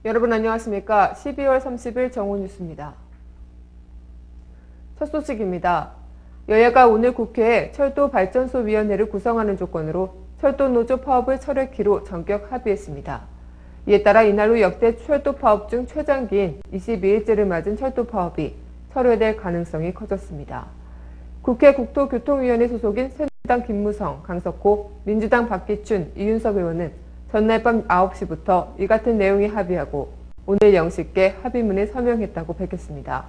여러분 안녕하십니까? 12월 30일 정오뉴스입니다. 첫 소식입니다. 여야가 오늘 국회에 철도발전소위원회를 구성하는 조건으로 철도노조 파업을 철회키로 전격 합의했습니다. 이에 따라 이날로 역대 철도 파업 중 최장기인 22일째를 맞은 철도 파업이 철회될 가능성이 커졌습니다. 국회 국토교통위원회 소속인 새누리당 김무성, 강석호, 민주당 박기춘, 이윤석 의원은 전날 밤 9시부터 이 같은 내용이 합의하고 오늘 0시께 합의문에 서명했다고 밝혔습니다.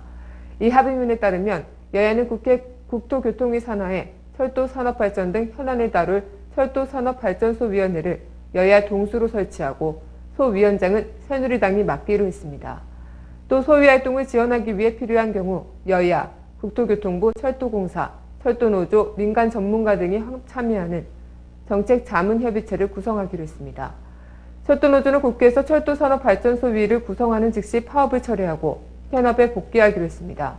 이 합의문에 따르면 여야는 국회 국토교통위 산하에 철도산업발전 등 현안을 다룰 철도산업발전소위원회를 여야 동수로 설치하고 소위원장은 새누리당이 맡기로 했습니다. 또 소위 활동을 지원하기 위해 필요한 경우 여야, 국토교통부, 철도공사, 철도노조, 민간 전문가 등이 참여하는 정책자문협의체를 구성하기로 했습니다. 철도노조는 국회에서 철도산업발전소위를 구성하는 즉시 파업을 철회하고 현업에 복귀하기로 했습니다.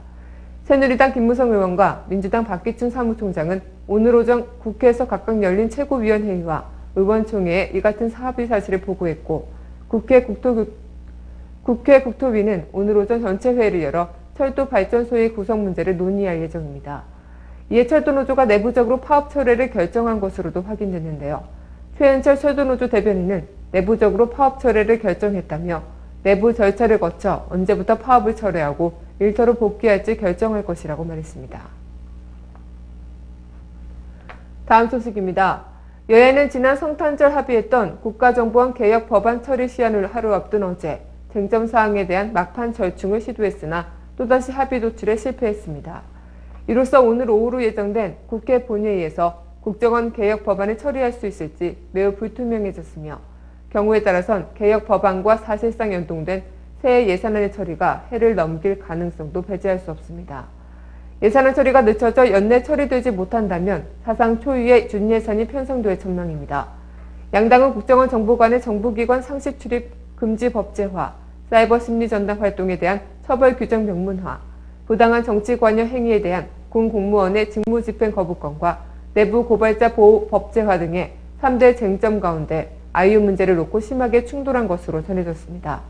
새누리당 김무성 의원과 민주당 박기춘 사무총장은 오늘 오전 국회에서 각각 열린 최고위원회의와 의원총회에 이 같은 합의 사실을 보고했고 국회 국토위는 오늘 오전 전체 회의를 열어 철도발전소의 구성 문제를 논의할 예정입니다. 이에 철도노조가 내부적으로 파업 철회를 결정한 것으로도 확인됐는데요. 최은철 철도노조 대변인은 내부적으로 파업 철회를 결정했다며 내부 절차를 거쳐 언제부터 파업을 철회하고 일터로 복귀할지 결정할 것이라고 말했습니다. 다음 소식입니다. 여야는 지난 성탄절 합의했던 국가정보원 개혁 법안 처리 시한을 하루 앞둔 어제 쟁점 사항에 대한 막판 절충을 시도했으나 또다시 합의 도출에 실패했습니다. 이로써 오늘 오후로 예정된 국회 본회의에서 국정원 개혁 법안을 처리할 수 있을지 매우 불투명해졌으며 경우에 따라선 개혁 법안과 사실상 연동된 새해 예산안의 처리가 해를 넘길 가능성도 배제할 수 없습니다. 예산안 처리가 늦춰져 연내 처리되지 못한다면 사상 초유의 준예산이 편성될 전망입니다. 양당은 국정원 정보관의 정부기관 상시 출입 금지 법제화, 사이버 심리 전담 활동에 대한 처벌 규정 명문화, 부당한 정치 관여 행위에 대한 군 공무원의 직무집행 거부권과 내부 고발자 보호 법제화 등의 3대 쟁점 가운데 아이유 문제를 놓고 심하게 충돌한 것으로 전해졌습니다.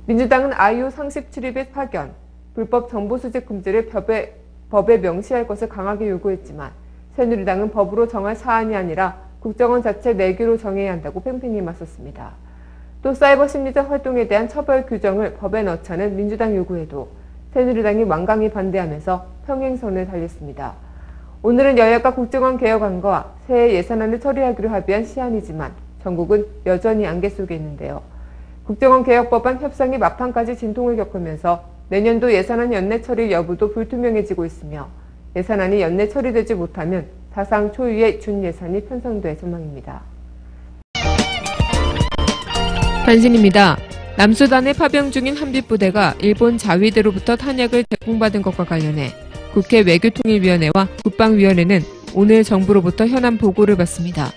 민주당은 아이유 상식 출입의 파견, 불법 정보 수집 금지를 법에 명시할 것을 강하게 요구했지만 새누리당은 법으로 정할 사안이 아니라 국정원 자체 내규로 정해야 한다고 팽팽히 맞섰습니다. 또 사이버 심리적 활동에 대한 처벌 규정을 법에 넣자는 민주당 요구에도 새누리당이 완강히 반대하면서 평행선을 달렸습니다. 오늘은 여야가 국정원 개혁안과 새해 예산안을 처리하기로 합의한 시한이지만 전국은 여전히 안개 속에 있는데요. 국정원 개혁법안 협상이 막판까지 진통을 겪으면서 내년도 예산안 연내 처리 여부도 불투명해지고 있으며 예산안이 연내 처리되지 못하면 사상 초유의 준예산이 편성될 전망입니다. 단신입니다. 남수단에 파병 중인 한빛부대가 일본 자위대로부터 탄약을 제공받은 것과 관련해 국회 외교통일위원회와 국방위원회는 오늘 정부로부터 현안 보고를 받습니다.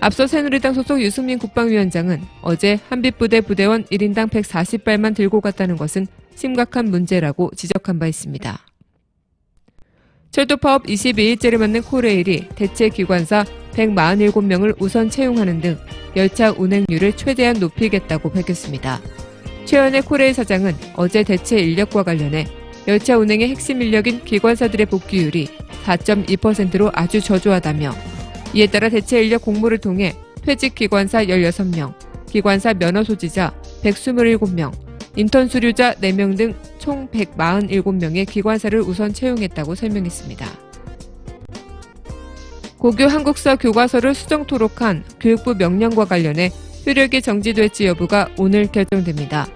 앞서 새누리당 소속 유승민 국방위원장은 어제 한빛부대 부대원 1인당 140발만 들고 갔다는 것은 심각한 문제라고 지적한 바 있습니다. 철도파업 22일째를 맞는 코레일이 대체 기관사 147명을 우선 채용하는 등 열차 운행률을 최대한 높이겠다고 밝혔습니다. 최현애 코레일 사장은 어제 대체 인력과 관련해 열차 운행의 핵심 인력인 기관사들의 복귀율이 4.2%로 아주 저조하다며 이에 따라 대체 인력 공모를 통해 퇴직 기관사 16명, 기관사 면허 소지자 127명, 인턴 수료자 4명 등 총 147명의 기관사를 우선 채용했다고 설명했습니다. 고교 한국사 교과서를 수정토록 한 교육부 명령과 관련해 효력이 정지될지 여부가 오늘 결정됩니다.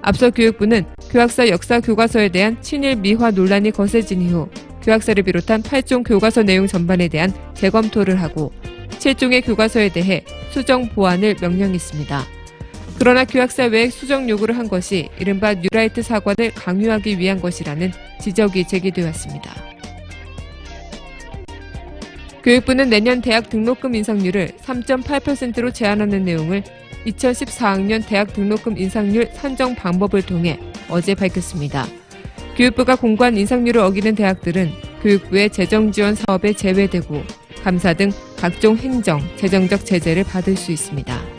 앞서 교육부는 교학사 역사 교과서에 대한 친일 미화 논란이 거세진 이후 교학사를 비롯한 8종 교과서 내용 전반에 대한 재검토를 하고 7종의 교과서에 대해 수정 보완을 명령했습니다. 그러나 교학사 외에 수정 요구를 한 것이 이른바 뉴라이트 사관을 강요하기 위한 것이라는 지적이 제기되어 왔습니다. 교육부는 내년 대학 등록금 인상률을 3.8%로 제한하는 내용을 2014학년 대학 등록금 인상률 산정 방법을 통해 어제 밝혔습니다. 교육부가 공고한 인상률을 어기는 대학들은 교육부의 재정지원 사업에 제외되고 감사 등 각종 행정, 재정적 제재를 받을 수 있습니다.